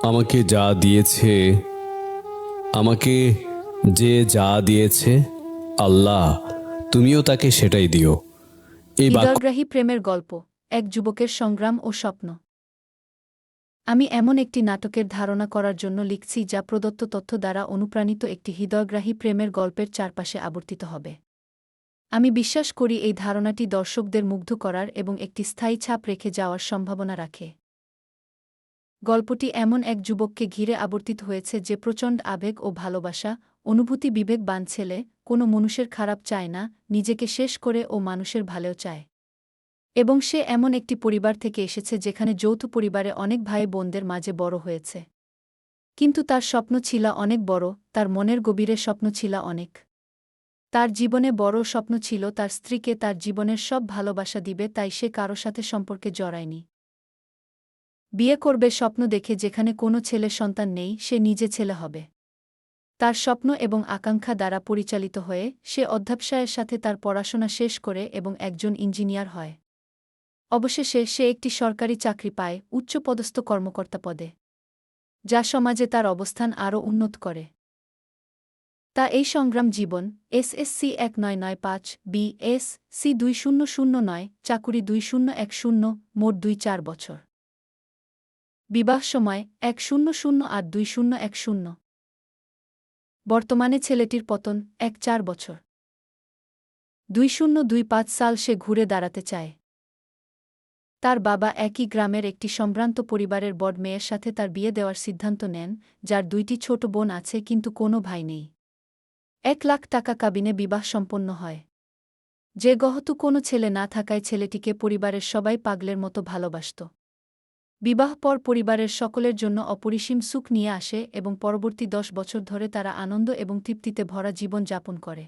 আমাকে যা দিয়েছে, আমাকে যে যা দিয়েছে, আল্লাহ তুমিও তাকে সেটাই দিও। এই বাক্য হৃদয়গ্রাহী প্রেমের গল্প, এক যুবকের সংগ্রাম ও স্বপ্ন। আমি এমন একটি নাটকের ধারণা করার জন্য লিখছি যা প্রদত্ত তথ্য দ্বারা অনুপ্রাণিত একটি হৃদয়গ্রাহী প্রেমের গল্পের চারপাশে আবর্তিত হবে। আমি বিশ্বাস করি এই ধারণাটি দর্শকদের মুগ্ধ করার এবং একটি স্থায়ী ছাপ রেখে যাওয়ার সম্ভাবনা রাখে। গল্পটি এমন এক যুবককে ঘিরে আবর্তিত হয়েছে যে প্রচণ্ড আবেগ ও ভালোবাসা, অনুভূতি বিবেকবান ছেলে, কোনো মানুষের খারাপ চায় না, নিজেকে শেষ করে ও মানুষের ভালো চায়। এবং সে এমন একটি পরিবার থেকে এসেছে যেখানে যৌথ পরিবারে অনেক ভাই বোনদের মাঝে বড় হয়েছে। কিন্তু তার স্বপ্ন ছিল অনেক বড়, তার মনের গভীরে স্বপ্ন ছিল অনেক। তার জীবনে বড় স্বপ্ন ছিল তার স্ত্রীকে তার জীবনের সব ভালোবাসা দিবে, তাই সে কারো সাথে সম্পর্কে জড়ায়নি। বিয়ে করবে স্বপ্ন দেখে, যেখানে কোনো ছেলে সন্তান নেই, সে নিজে ছেলে হবে। তার স্বপ্ন এবং আকাঙ্ক্ষা দ্বারা পরিচালিত হয়ে সে অধ্যবসায়ের সাথে তার পড়াশোনা শেষ করে এবং একজন ইঞ্জিনিয়ার হয়। অবশেষে সে একটি সরকারি চাকরি পায়, উচ্চপদস্থ কর্মকর্তা পদে, যা সমাজে তার অবস্থান আরও উন্নত করে। তা এই সংগ্রাম জীবন, এসএসসি 1995, বিএসসি 2009, চাকুরি 2010, মোট 2-4 বছর। বিবাহ সময় 100 আর 2010। বর্তমানে ছেলেটির পতন 1-4 বছর। 2025 সাল সে ঘুরে দাঁড়াতে চায়। তার বাবা একই গ্রামের একটি সম্ভ্রান্ত পরিবারের বড় মেয়ের সাথে তার বিয়ে দেওয়ার সিদ্ধান্ত নেন, যার 2টি ছোট বোন আছে কিন্তু কোনো ভাই নেই। 1 লাখ টাকা কাবিনে বিবাহ সম্পন্ন হয়। যে গহতু কোনো ছেলে না থাকায় ছেলেটিকে পরিবারের সবাই পাগলের মতো ভালোবাসত। বিবাহ পর পরিবারের সকলের জন্য অপরিসীম সুখ নিয়ে আসে এবং পরবর্তী 10 বছর ধরে তারা আনন্দ এবং তৃপ্তিতে ভরা জীবন যাপন করে।